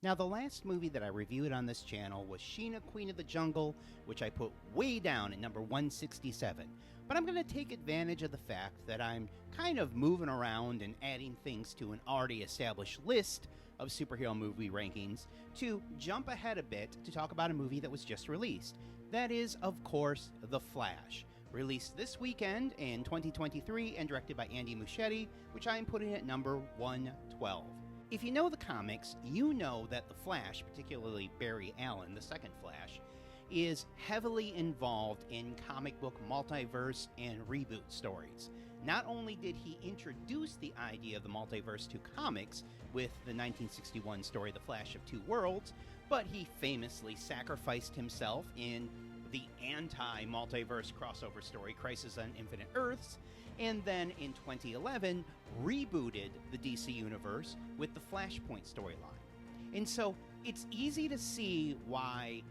Now, the last movie that I reviewed on this channel was Sheena, Queen of the Jungle, which I put way down at number 167. But I'm going to take advantage of the fact that I'm kind of moving around and adding things to an already established list of superhero movie rankings to jump ahead a bit to talk about a movie that was just released. That is, of course, The Flash. Released this weekend in 2023 and directed by Andy Muschietti, which I am putting at number 112. If you know the comics, you know that the Flash, particularly Barry Allen, the second Flash, is heavily involved in comic book multiverse and reboot stories. Not only did he introduce the idea of the multiverse to comics with the 1961 story The Flash of Two Worlds, but he famously sacrificed himself in the anti-multiverse crossover story Crisis on Infinite Earths, and then in 2011 rebooted the DC Universe with the Flashpoint storyline. And so it's easy to see why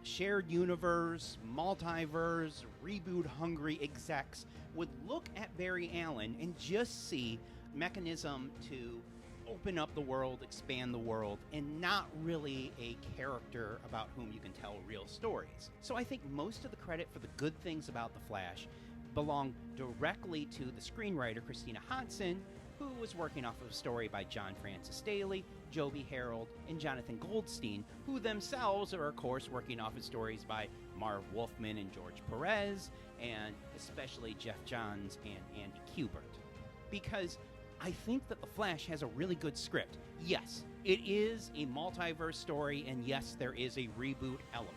shared universe, multiverse, reboot-hungry execs would look at Barry Allen and just see mechanism to open up the world, expand the world, and not really a character about whom you can tell real stories. So I think most of the credit for the good things about The Flash belong directly to the screenwriter Christina Hodson, who was working off of a story by John Francis Daley, Joby Harold, and Jonathan Goldstein, who themselves are, of course, working off of stories by Marv Wolfman and George Perez, and especially Jeff Johns and Andy Kubert. Because I think that The Flash has a really good script. Yes, it is a multiverse story, and yes, there is a reboot element.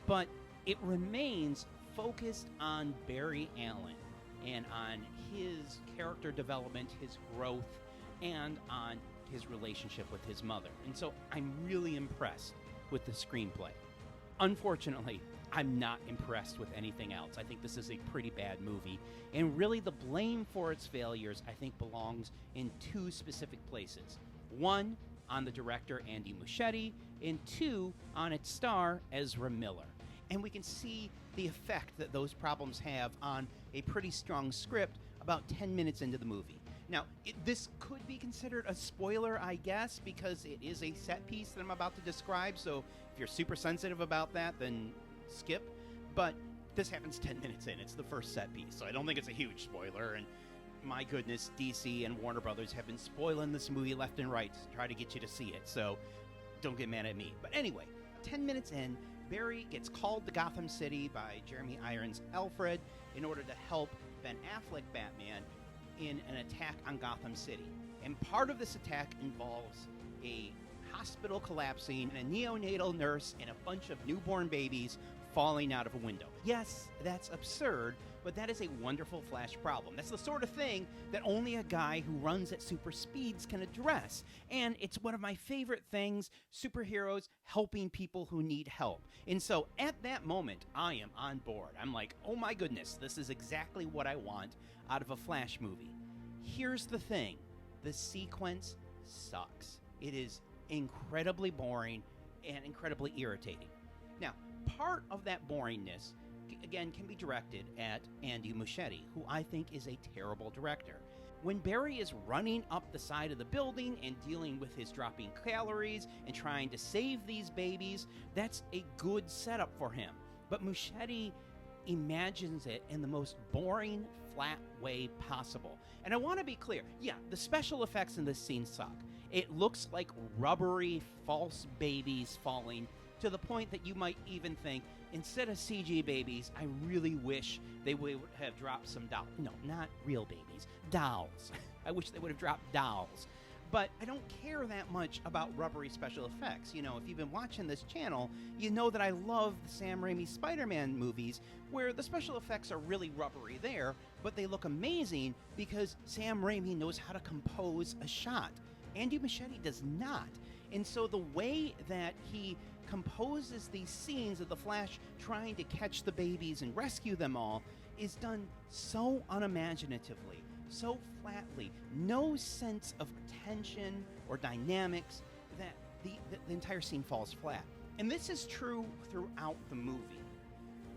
But it remains focused on Barry Allen and on his character development, his growth, and on his relationship with his mother. And so I'm really impressed with the screenplay. Unfortunately, I'm not impressed with anything else. I think this is a pretty bad movie, and really the blame for its failures, I think, belongs in two specific places. One, on the director, Andy Muschietti, and two, on its star, Ezra Miller. And we can see the effect that those problems have on a pretty strong script about 10 minutes into the movie. Now, this could be considered a spoiler, I guess, because it is a set piece that I'm about to describe, so if you're super sensitive about that, then skip. But this happens 10 minutes in. It's the first set piece, so I don't think it's a huge spoiler, and my goodness, DC and Warner Brothers have been spoiling this movie left and right to try to get you to see it, so don't get mad at me. But anyway, 10 minutes in, Barry gets called to Gotham City by Jeremy Irons' Alfred in order to help Ben Affleck Batman in an attack on Gotham City. And part of this attack involves a hospital collapsing and a neonatal nurse and a bunch of newborn babies falling out of a window. Yes, that's absurd, but that is a wonderful Flash problem. That's the sort of thing that only a guy who runs at super speeds can address. And it's one of my favorite things, superheroes helping people who need help. And so at that moment, I am on board. I'm like, oh my goodness, this is exactly what I want out of a Flash movie. Here's the thing, the sequence sucks. It is incredibly boring and incredibly irritating. Now, part of that boringness, again, can be directed at Andy Muschietti, who I think is a terrible director. When Barry is running up the side of the building and dealing with his dropping calories and trying to save these babies, that's a good setup for him. But Muschietti imagines it in the most boring, flat way possible. And I want to be clear, yeah, the special effects in this scene suck. It looks like rubbery, false babies falling, to the point that you might even think, instead of CG babies, I really wish they would have dropped some dolls. No, not real babies. Dolls. I wish they would have dropped dolls. But I don't care that much about rubbery special effects. You know, if you've been watching this channel, you know that I love the Sam Raimi Spider-Man movies, where the special effects are really rubbery there, but they look amazing because Sam Raimi knows how to compose a shot. Andy Muschietti does not. And so the way that he composes these scenes of the Flash trying to catch the babies and rescue them all is done so unimaginatively, so flatly, no sense of tension or dynamics, that the entire scene falls flat. And this is true throughout the movie.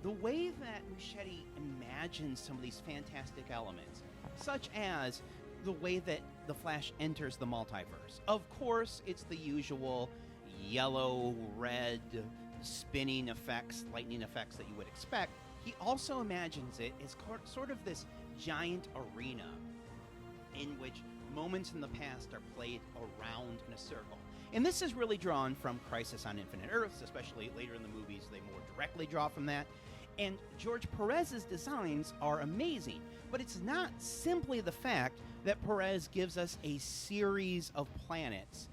The way that Muschietti imagines some of these fantastic elements, such as the way that the Flash enters the multiverse. Of course, it's the usual, yellow, red, spinning effects, lightning effects that you would expect. He also imagines it as sort of this giant arena in which moments in the past are played around in a circle. And this is really drawn from Crisis on Infinite Earths, especially later in the movies, they more directly draw from that. And George Perez's designs are amazing, but it's not simply the fact that Perez gives us a series of planets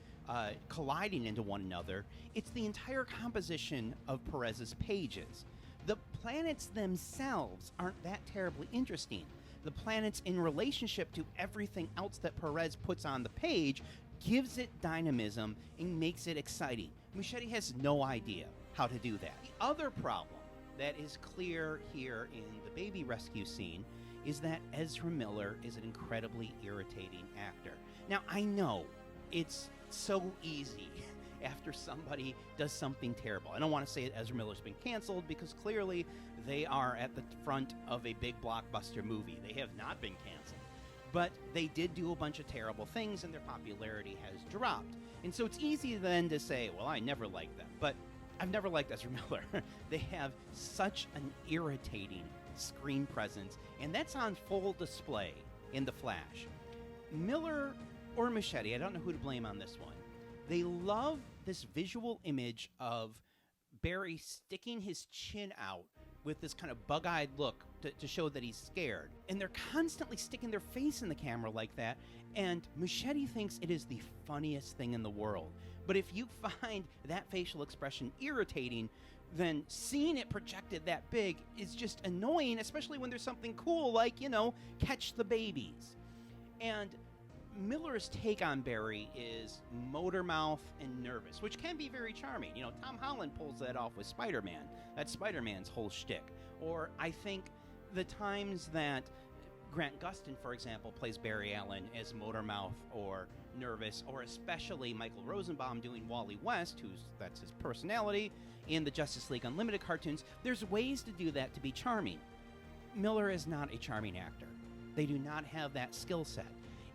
colliding into one another. It's the entire composition of Perez's pages. The planets themselves aren't that terribly interesting. The planets in relationship to everything else that Perez puts on the page gives it dynamism and makes it exciting. Muschietti has no idea how to do that. The other problem that is clear here in the baby rescue scene is that Ezra Miller is an incredibly irritating actor. Now, I know it's so easy after somebody does something terrible. I don't want to say that Ezra Miller's been canceled, because clearly they are at the front of a big blockbuster movie. They have not been canceled. But they did do a bunch of terrible things, and their popularity has dropped. And so it's easy then to say, well, I never liked them. But I've never liked Ezra Miller. They have such an irritating screen presence, and that's on full display in The Flash. Miller or Muschietti, I don't know who to blame on this one, they love this visual image of Barry sticking his chin out with this kind of bug-eyed look to show that he's scared. And they're constantly sticking their face in the camera like that, and Muschietti thinks it is the funniest thing in the world. But if you find that facial expression irritating, then seeing it projected that big is just annoying, especially when there's something cool like, catch the babies. And Miller's take on Barry is motor mouth and nervous, which can be very charming. Tom Holland pulls that off with Spider-Man. That's Spider-Man's whole shtick. Or I think the times that Grant Gustin, for example, plays Barry Allen as motor mouth or nervous, or especially Michael Rosenbaum doing Wally West, that's his personality, in the Justice League Unlimited cartoons, there's ways to do that to be charming. Miller is not a charming actor. They do not have that skill set.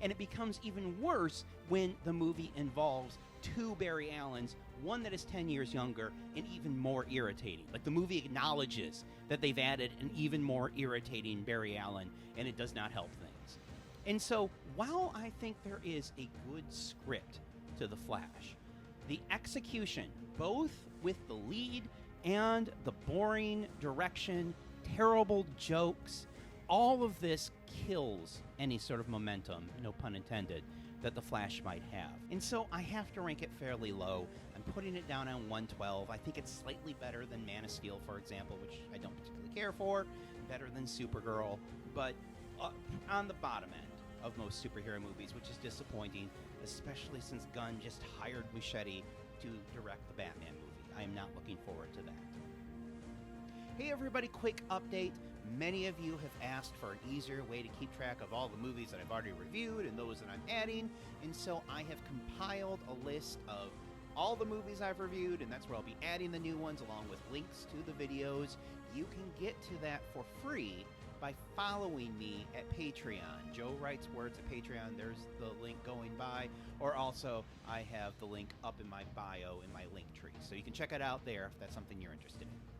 And it becomes even worse when the movie involves two Barry Allens, one that is 10 years younger and even more irritating. Like, the movie acknowledges that they've added an even more irritating Barry Allen, and it does not help things. And so, while I think there is a good script to The Flash, the execution, both with the lead and the boring direction, terrible jokes, all of this kills any sort of momentum, no pun intended, that The Flash might have. And so I have to rank it fairly low. I'm putting it down on 112. I think it's slightly better than Man of Steel, for example, which I don't particularly care for, better than Supergirl, but on the bottom end of most superhero movies, which is disappointing, especially since Gunn just hired Muschietti to direct the Batman movie. I am not looking forward to that. Hey everybody, quick update. Many of you have asked for an easier way to keep track of all the movies that I've already reviewed and those that I'm adding, and so I have compiled a list of all the movies I've reviewed, and that's where I'll be adding the new ones along with links to the videos. You can get to that for free by following me at Patreon. Joe Writes Words at Patreon. There's the link going by, or also I have the link up in my bio in my link tree, so you can check it out there if that's something you're interested in.